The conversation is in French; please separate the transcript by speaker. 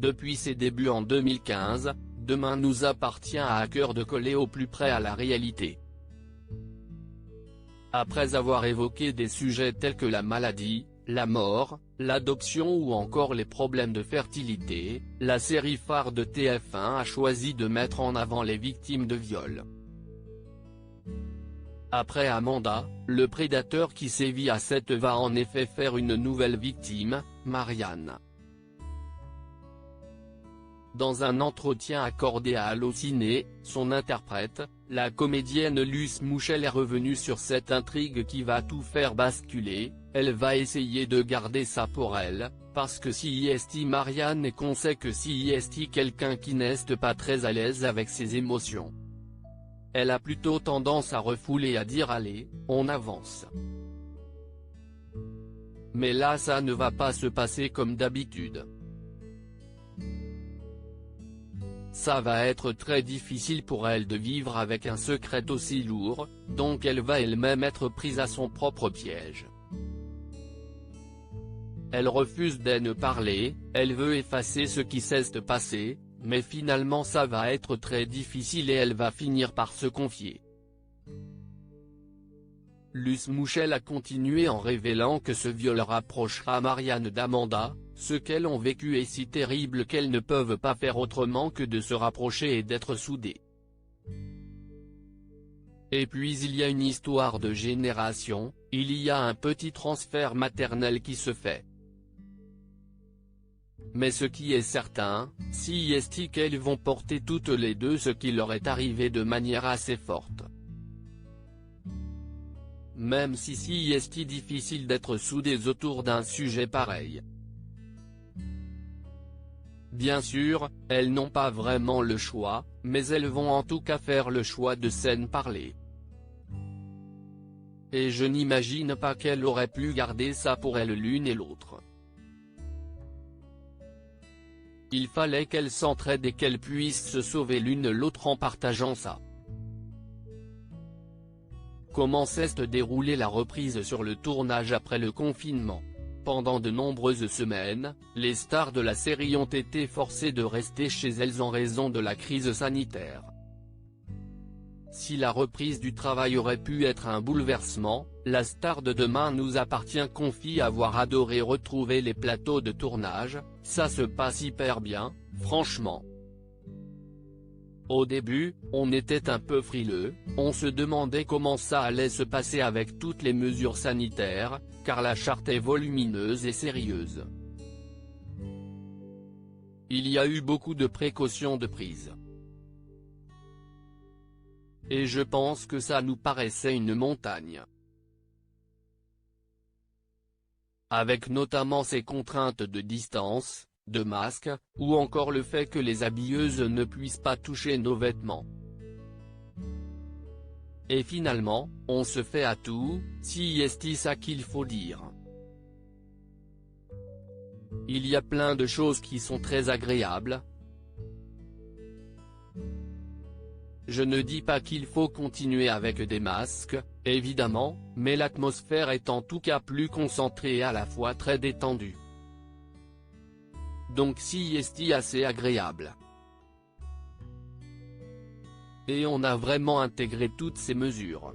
Speaker 1: Depuis ses débuts en 2015, Demain nous appartient à cœur de coller au plus près à la réalité. Après avoir évoqué des sujets tels que la maladie, la mort, l'adoption ou encore les problèmes de fertilité, la série phare de TF1 a choisi de mettre en avant les victimes de viol. Après Amanda, le prédateur qui sévit à Sète va en effet faire une nouvelle victime, Marianne. Dans un entretien accordé à Allociné, son interprète, la comédienne Luce Mouchel est revenue sur cette intrigue qui va tout faire basculer. Elle va essayer de garder ça pour elle, parce que si est Marianne et qu'on sait que si est quelqu'un qui n'est pas très à l'aise avec ses émotions. Elle a plutôt tendance à refouler et à dire allez, on avance. Mais là ça ne va pas se passer comme d'habitude. Ça va être très difficile pour elle de vivre avec un secret aussi lourd, donc elle va elle-même être prise à son propre piège. Elle refuse d'en parler, elle veut effacer ce qui s'est passé, mais finalement ça va être très difficile et elle va finir par se confier. Luce Mouchel a continué en révélant que ce viol rapprochera Marianne d'Amanda, ce qu'elles ont vécu est si terrible qu'elles ne peuvent pas faire autrement que de se rapprocher et d'être soudées. Et puis il y a une histoire de génération, il y a un petit transfert maternel qui se fait. Mais ce qui est certain, si est qu'elles vont porter toutes les deux ce qui leur est arrivé de manière assez forte. Même si est difficile d'être soudées autour d'un sujet pareil. Bien sûr, elles n'ont pas vraiment le choix, mais elles vont en tout cas faire le choix de s'en parler. Et je n'imagine pas qu'elles auraient pu garder ça pour elles l'une et l'autre. Il fallait qu'elles s'entraident et qu'elles puissent se sauver l'une l'autre en partageant ça. Comment s'est déroulée la reprise sur le tournage après le confinement? Pendant de nombreuses semaines, les stars de la série ont été forcées de rester chez elles en raison de la crise sanitaire. Si la reprise du travail aurait pu être un bouleversement, la star de Demain nous appartient confie avoir adoré retrouver les plateaux de tournage, ça se passe hyper bien, franchement. Au début, on était un peu frileux, on se demandait comment ça allait se passer avec toutes les mesures sanitaires, car la charte est volumineuse et sérieuse. Il y a eu beaucoup de précautions de prise. Et je pense que ça nous paraissait une montagne. Avec notamment ces contraintes de distance, de masques, ou encore le fait que les habilleuses ne puissent pas toucher nos vêtements. Et finalement, on se fait à tout, si est ça qu'il faut dire. Il y a plein de choses qui sont très agréables. Je ne dis pas qu'il faut continuer avec des masques, évidemment, mais l'atmosphère est en tout cas plus concentrée et à la fois très détendue. Donc si est assez agréable. Et on a vraiment intégré toutes ces mesures.